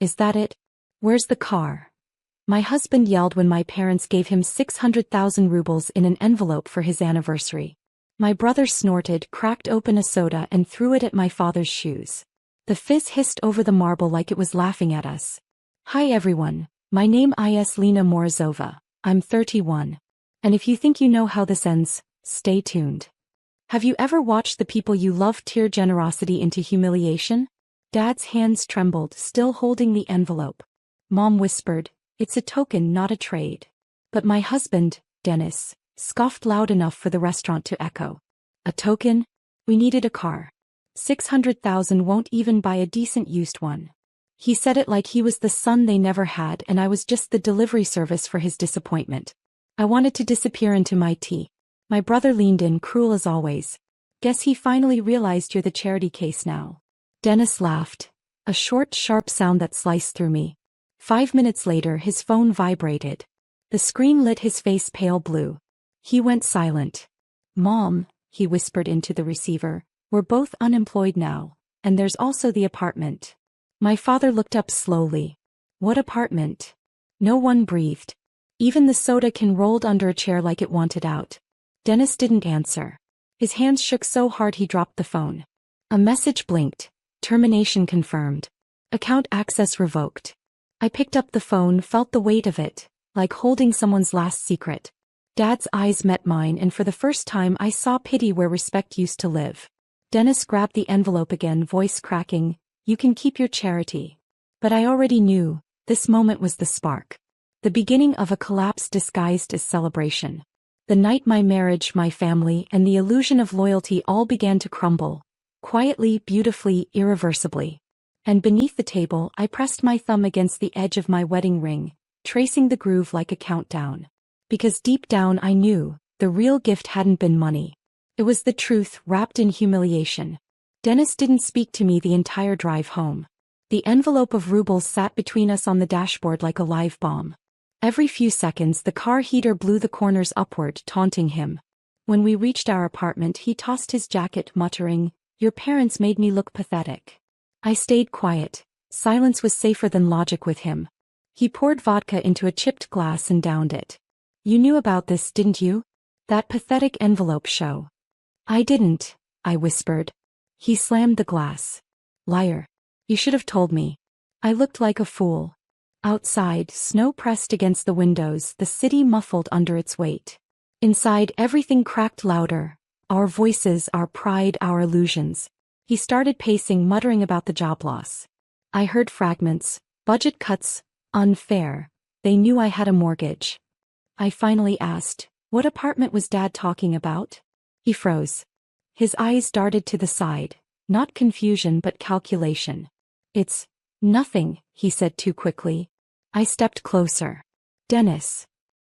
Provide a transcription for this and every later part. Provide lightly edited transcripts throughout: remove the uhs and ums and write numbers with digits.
Is that it? Where's the car? My husband yelled when my parents gave him 600,000 rubles in an envelope for his anniversary. My brother snorted, cracked open a soda and threw it at my father's shoes. The fizz hissed over the marble like it was laughing at us. Hi everyone, my name is Lena Morozova. I'm 31. And if you think you know how this ends, stay tuned. Have you ever watched the people you love tear generosity into humiliation? Dad's hands trembled, still holding the envelope. Mom whispered, "It's a token, not a trade." But my husband, Dennis, scoffed loud enough for the restaurant to echo. A token? We needed a car. 600,000 won't even buy a decent used one. He said it like he was the son they never had and I was just the delivery service for his disappointment. I wanted to disappear into my tea. My brother leaned in, cruel as always. Guess he finally realized you're the charity case now. Dennis laughed. A short, sharp sound that sliced through me. 5 minutes later his phone vibrated. The screen lit his face pale blue. He went silent. Mom, he whispered into the receiver, we're both unemployed now, and there's also the apartment. My father looked up slowly. What apartment? No one breathed. Even the soda can rolled under a chair like it wanted out. Dennis didn't answer. His hands shook so hard he dropped the phone. A message blinked. Termination confirmed. Account access revoked. I picked up the phone, felt the weight of it, like holding someone's last secret. Dad's eyes met mine and for the first time I saw pity where respect used to live. Dennis grabbed the envelope again, voice cracking, "You can keep your charity." But I already knew, this moment was the spark. The beginning of a collapse disguised as celebration. The night my marriage, my family, and the illusion of loyalty all began to crumble. Quietly, beautifully, irreversibly. And beneath the table I pressed my thumb against the edge of my wedding ring, tracing the groove like a countdown. Because deep down I knew, the real gift hadn't been money. It was the truth wrapped in humiliation. Dennis didn't speak to me the entire drive home. The envelope of rubles sat between us on the dashboard like a live bomb. Every few seconds the car heater blew the corners upward, taunting him. When we reached our apartment he tossed his jacket, muttering, "Your parents made me look pathetic." I stayed quiet. Silence was safer than logic with him. He poured vodka into a chipped glass and downed it. "You knew about this, didn't you? That pathetic envelope show." "I didn't," I whispered. He slammed the glass. "Liar. You should have told me." I looked like a fool. Outside, snow pressed against the windows, the city muffled under its weight. Inside, everything cracked louder. Our voices, our pride, our illusions. He started pacing, muttering about the job loss. I heard fragments. Budget cuts. Unfair. They knew I had a mortgage. I finally asked, "What apartment was Dad talking about?" He froze. His eyes darted to the side. Not confusion but calculation. "It's nothing," he said too quickly. I stepped closer. "Dennis."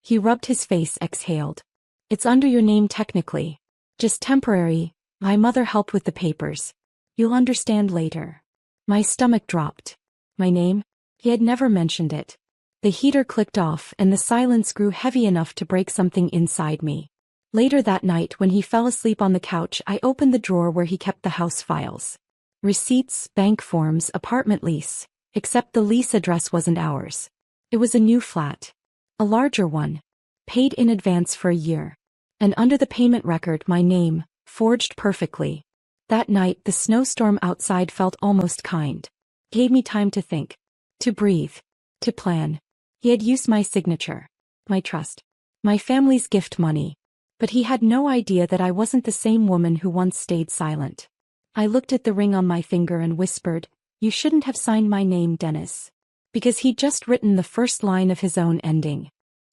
He rubbed his face, exhaled. "It's under your name technically. Just temporary. My mother helped with the papers. You'll understand later." My stomach dropped. My name? He had never mentioned it. The heater clicked off and the silence grew heavy enough to break something inside me. Later that night when he fell asleep on the couch I opened the drawer where he kept the house files. Receipts, bank forms, apartment lease. Except the lease address wasn't ours. It was a new flat. A larger one. Paid in advance for a year. And under the payment record my name, forged perfectly. That night the snowstorm outside felt almost kind. Gave me time to think. To breathe. To plan. He had used my signature. My trust. My family's gift money. But he had no idea that I wasn't the same woman who once stayed silent. I looked at the ring on my finger and whispered, "You shouldn't have signed my name, Dennis." Because he'd just written the first line of his own ending.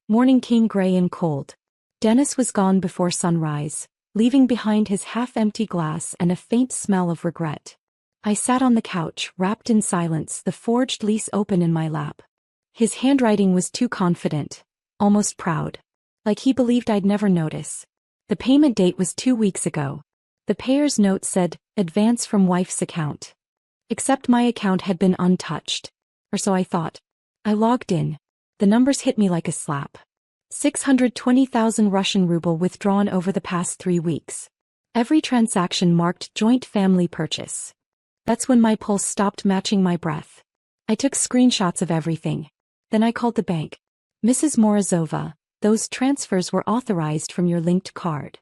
Morning came gray and cold. Dennis was gone before sunrise, leaving behind his half-empty glass and a faint smell of regret. I sat on the couch, wrapped in silence, the forged lease open in my lap. His handwriting was too confident, almost proud. Like he believed I'd never notice. The payment date was 2 weeks ago. The payer's note said, "Advance from wife's account." Except my account had been untouched. Or so I thought. I logged in. The numbers hit me like a slap. 620,000 Russian ruble withdrawn over the past 3 weeks. Every transaction marked joint family purchase. That's when my pulse stopped matching my breath. I took screenshots of everything. Then I called the bank. Mrs. Morozova, those transfers were authorized from your linked card.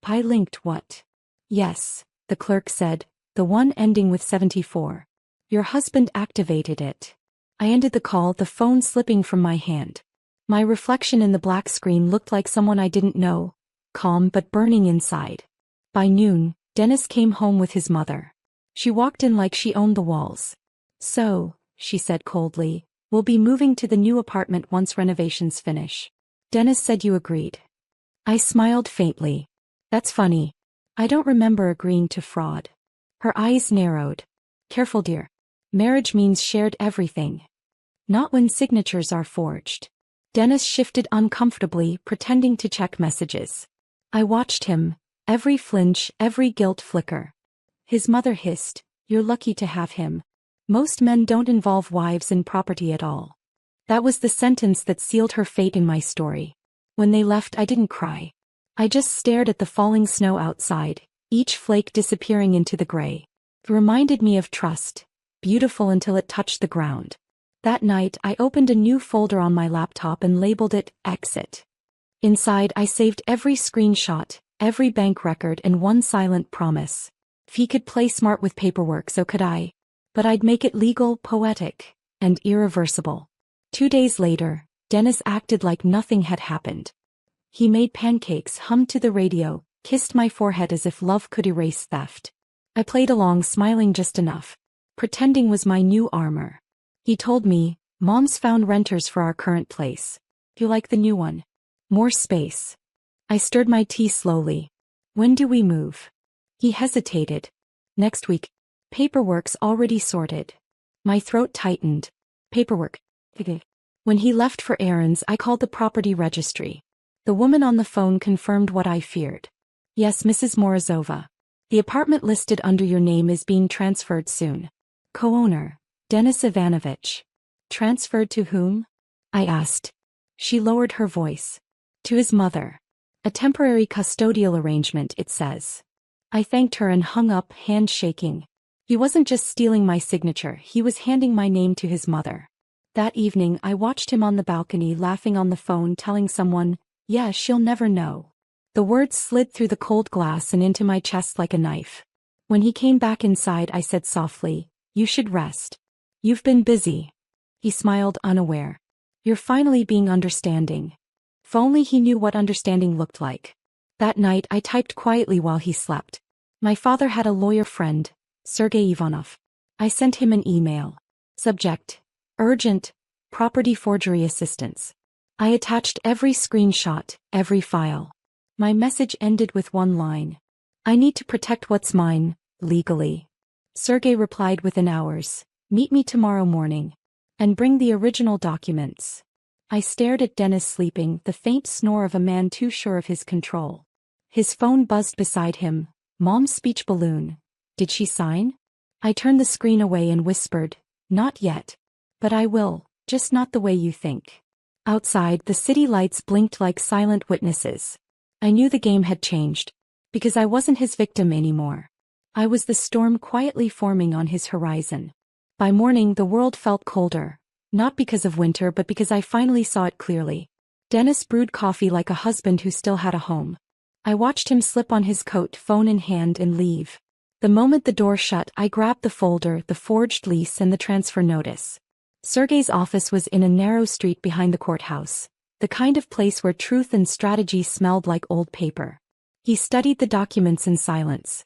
I linked what? Yes, the clerk said, the one ending with 74. Your husband activated it. I ended the call, the phone slipping from my hand. My reflection in the black screen looked like someone I didn't know, calm but burning inside. By noon, Dennis came home with his mother. She walked in like she owned the walls. So, she said coldly, we'll be moving to the new apartment once renovations finish. Dennis said you agreed. I smiled faintly. That's funny. I don't remember agreeing to fraud. Her eyes narrowed. Careful, dear. Marriage means shared everything. Not when signatures are forged. Dennis shifted uncomfortably, pretending to check messages. I watched him, every flinch, every guilt flicker. His mother hissed, you're lucky to have him. Most men don't involve wives in property at all. That was the sentence that sealed her fate in my story. When they left, I didn't cry. I just stared at the falling snow outside, each flake disappearing into the gray. It reminded me of trust, beautiful until it touched the ground. That night, I opened a new folder on my laptop and labeled it Exit. Inside, I saved every screenshot, every bank record, and one silent promise. If he could play smart with paperwork, so could I. But I'd make it legal, poetic, and irreversible. 2 days later, Dennis acted like nothing had happened. He made pancakes, hummed to the radio, kissed my forehead as if love could erase theft. I played along, smiling just enough. Pretending was my new armor. He told me, Mom's found renters for our current place. You like the new one? More space. I stirred my tea slowly. When do we move? He hesitated. Next week. Paperwork's already sorted. My throat tightened. Paperwork. When he left for errands, I called the property registry. The woman on the phone confirmed what I feared. Yes, Mrs. Morozova. The apartment listed under your name is being transferred soon. Co-owner, Denis Ivanovich. Transferred to whom? I asked. She lowered her voice. To his mother. A temporary custodial arrangement, it says. I thanked her and hung up, hand shaking. He wasn't just stealing my signature, he was handing my name to his mother. That evening, I watched him on the balcony laughing on the phone, telling someone, yeah, she'll never know. The words slid through the cold glass and into my chest like a knife. When he came back inside, I said softly, you should rest. You've been busy. He smiled, unaware. You're finally being understanding. If only he knew what understanding looked like. That night, I typed quietly while he slept. My father had a lawyer friend, Sergei Ivanov. I sent him an email. Subject: urgent, property forgery assistance. I attached every screenshot, every file. My message ended with one line. I need to protect what's mine, legally. Sergei replied within hours. Meet me tomorrow morning. And bring the original documents. I stared at Dennis sleeping, the faint snore of a man too sure of his control. His phone buzzed beside him. Mom's speech balloon. Did she sign? I turned the screen away and whispered, not yet. But I will, just not the way you think. Outside, the city lights blinked like silent witnesses. I knew the game had changed. Because I wasn't his victim anymore. I was the storm quietly forming on his horizon. By morning, the world felt colder. Not because of winter, but because I finally saw it clearly. Dennis brewed coffee like a husband who still had a home. I watched him slip on his coat, phone in hand, and leave. The moment the door shut, I grabbed the folder, the forged lease, and the transfer notice. Sergei's office was in a narrow street behind the courthouse, the kind of place where truth and strategy smelled like old paper. He studied the documents in silence.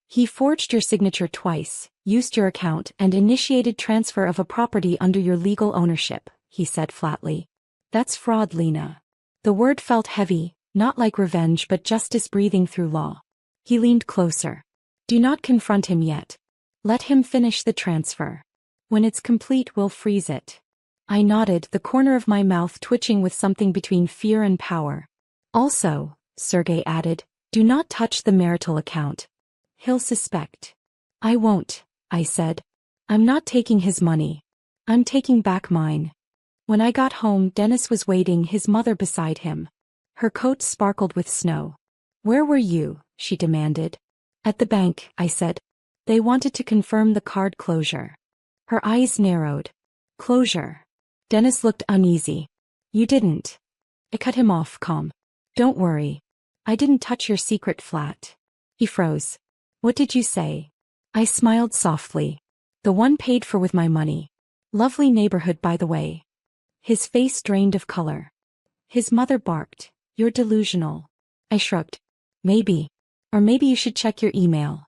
He forged your signature twice, used your account, and initiated transfer of a property under your legal ownership, he said flatly. That's fraud, Lena. The word felt heavy, not like revenge but justice breathing through law. He leaned closer. Do not confront him yet. Let him finish the transfer. When it's complete, we'll freeze it. I nodded, the corner of my mouth twitching with something between fear and power. Also, Sergei added, do not touch the marital account. He'll suspect. I won't, I said. I'm not taking his money. I'm taking back mine. When I got home, Dennis was waiting, his mother beside him. Her coat sparkled with snow. Where were you? She demanded. At the bank, I said. They wanted to confirm the card closure. Her eyes narrowed. Closure. Dennis looked uneasy. You didn't. I cut him off, calm. Don't worry. I didn't touch your secret flat. He froze. What did you say? I smiled softly. The one paid for with my money. Lovely neighborhood, by the way. His face drained of color. His mother barked. You're delusional. I shrugged. Maybe. Or maybe you should check your email.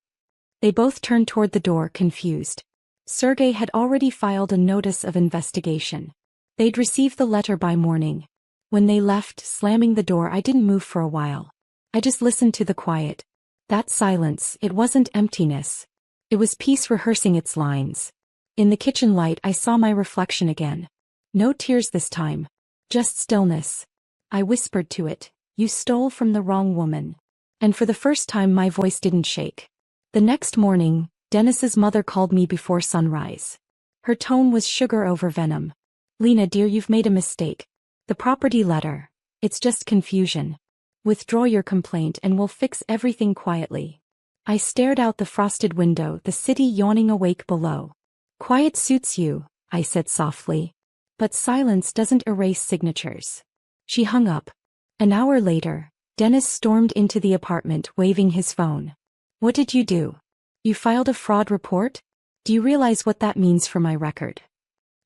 They both turned toward the door, confused. Sergey had already filed a notice of investigation. They'd received the letter by morning. When they left, slamming the door, I didn't move for a while. I just listened to the quiet. That silence, it wasn't emptiness. It was peace rehearsing its lines. In the kitchen light, I saw my reflection again. No tears this time. Just stillness. I whispered to it, you stole from the wrong woman. And for the first time my voice didn't shake. The next morning, Dennis's mother called me before sunrise. Her tone was sugar over venom. Lena dear, you've made a mistake. The property letter. It's just confusion. Withdraw your complaint and we'll fix everything quietly. I stared out the frosted window, the city yawning awake below. Quiet suits you, I said softly. But silence doesn't erase signatures. She hung up. An hour later, Dennis stormed into the apartment waving his phone. What did you do? You filed a fraud report? Do you realize what that means for my record?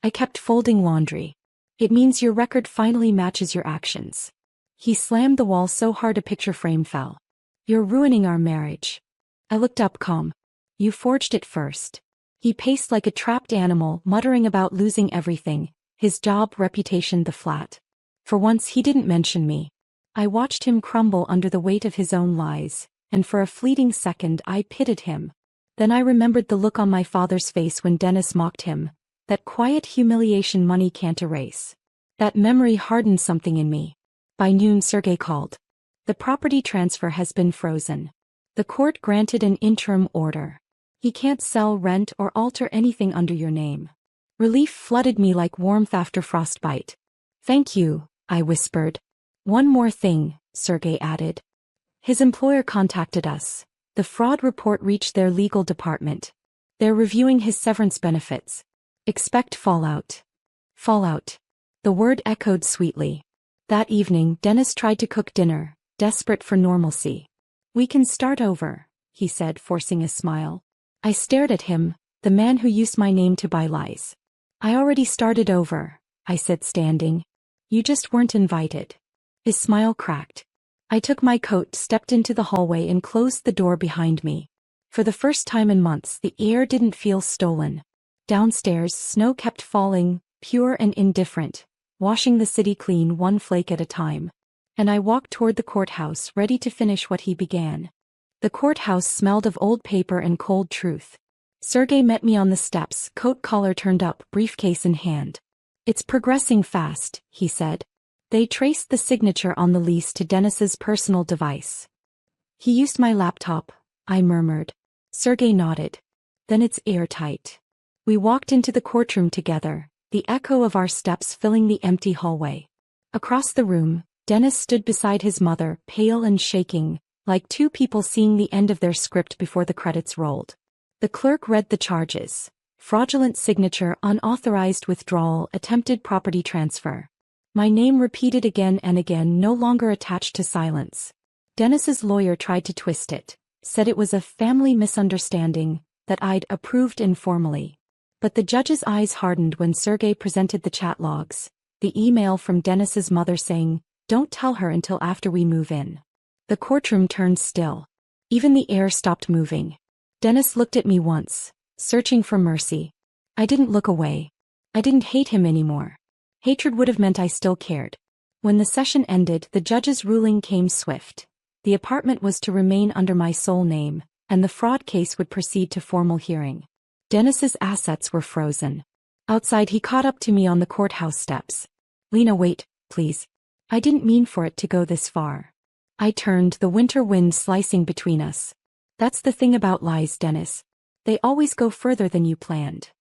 I kept folding laundry. It means your record finally matches your actions. He slammed the wall so hard a picture frame fell. You're ruining our marriage. I looked up calm. You forged it first. He paced like a trapped animal, muttering about losing everything, his job, reputation, the flat. For once he didn't mention me. I watched him crumble under the weight of his own lies, and for a fleeting second I pitied him. Then I remembered the look on my father's face when Dennis mocked him, that quiet humiliation money can't erase. That memory hardened something in me. By noon Sergey called. The property transfer has been frozen. The court granted an interim order. He can't sell, rent, or alter anything under your name. Relief flooded me like warmth after frostbite. Thank you, I whispered. One more thing, Sergey added. His employer contacted us. The fraud report reached their legal department. They're reviewing his severance benefits. Expect fallout. Fallout. The word echoed sweetly. That evening, Dennis tried to cook dinner, desperate for normalcy. We can start over, he said, forcing a smile. I stared at him, the man who used my name to buy lies. I already started over, I said, standing. You just weren't invited. His smile cracked. I took my coat, stepped into the hallway and closed the door behind me. For the first time in months, the air didn't feel stolen. Downstairs, snow kept falling, pure and indifferent, washing the city clean one flake at a time. And I walked toward the courthouse, ready to finish what he began. The courthouse smelled of old paper and cold truth. Sergey met me on the steps, coat collar turned up, briefcase in hand. It's progressing fast, he said. They traced the signature on the lease to Dennis's personal device. He used my laptop, I murmured. Sergey nodded. Then it's airtight. We walked into the courtroom together, the echo of our steps filling the empty hallway. Across the room, Dennis stood beside his mother, pale and shaking, like two people seeing the end of their script before the credits rolled. The clerk read the charges. Fraudulent signature, unauthorized withdrawal, attempted property transfer. My name repeated again and again, no longer attached to silence. Dennis's lawyer tried to twist it, said it was a family misunderstanding, that I'd approved informally. But the judge's eyes hardened when Sergey presented the chat logs, the email from Dennis's mother saying, "Don't tell her until after we move in." The courtroom turned still. Even the air stopped moving. Dennis looked at me once, searching for mercy. I didn't look away. I didn't hate him anymore. Hatred would have meant I still cared. When the session ended, the judge's ruling came swift. The apartment was to remain under my sole name, and the fraud case would proceed to formal hearing. Dennis's assets were frozen. Outside, he caught up to me on the courthouse steps. "Lena, wait, please. I didn't mean for it to go this far." I turned, the winter wind slicing between us. "That's the thing about lies, Dennis. They always go further than you planned."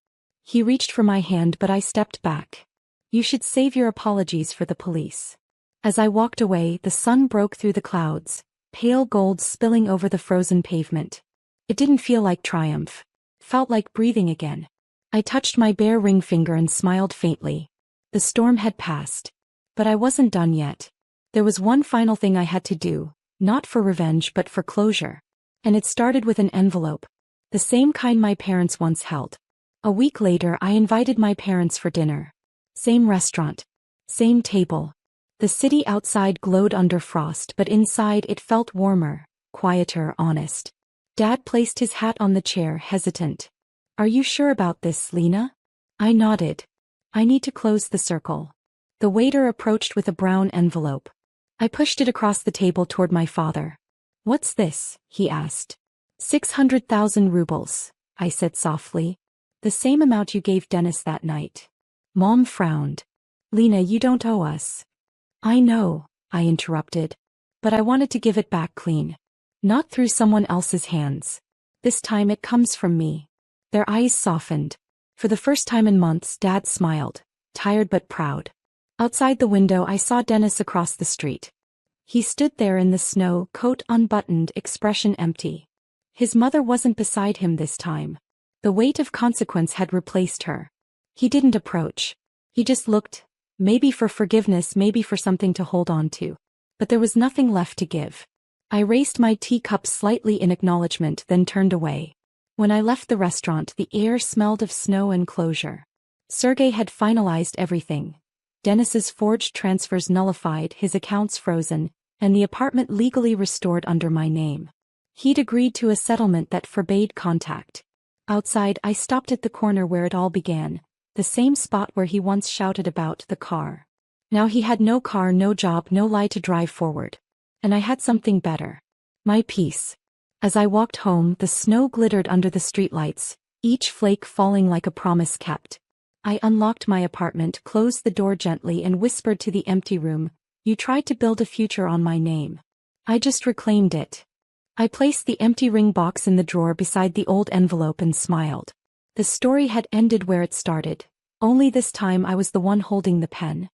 He reached for my hand, but I stepped back. "You should save your apologies for the police." As I walked away, the sun broke through the clouds, pale gold spilling over the frozen pavement. It didn't feel like triumph. It felt like breathing again. I touched my bare ring finger and smiled faintly. The storm had passed. But I wasn't done yet. There was one final thing I had to do, not for revenge but for closure. And it started with an envelope. The same kind my parents once held. A week later I invited my parents for dinner. Same restaurant. Same table. The city outside glowed under frost, but inside it felt warmer, quieter, honest. Dad placed his hat on the chair, hesitant. "Are you sure about this, Lena?" I nodded. "I need to close the circle." The waiter approached with a brown envelope. I pushed it across the table toward my father. "What's this?" he asked. 600,000 rubles, I said softly. "The same amount you gave Dennis that night." Mom frowned. "Lena, you don't owe us." "I know," I interrupted. "But I wanted to give it back clean. Not through someone else's hands. This time it comes from me." Their eyes softened. For the first time in months, Dad smiled, tired but proud. Outside the window I saw Dennis across the street. He stood there in the snow, coat unbuttoned, expression empty. His mother wasn't beside him this time. The weight of consequence had replaced her. He didn't approach. He just looked, maybe for forgiveness, maybe for something to hold on to. But there was nothing left to give. I raised my teacup slightly in acknowledgement, then turned away. When I left the restaurant, the air smelled of snow and closure. Sergey had finalized everything. Dennis's forged transfers nullified, his accounts frozen, and the apartment legally restored under my name. He'd agreed to a settlement that forbade contact. Outside, I stopped at the corner where it all began, the same spot where he once shouted about the car. Now he had no car, no job, no lie to drive forward. And I had something better. My peace. As I walked home, the snow glittered under the streetlights, each flake falling like a promise kept. I unlocked my apartment, closed the door gently, and whispered to the empty room, "You tried to build a future on my name. I just reclaimed it." I placed the empty ring box in the drawer beside the old envelope and smiled. The story had ended where it started. Only this time I was the one holding the pen.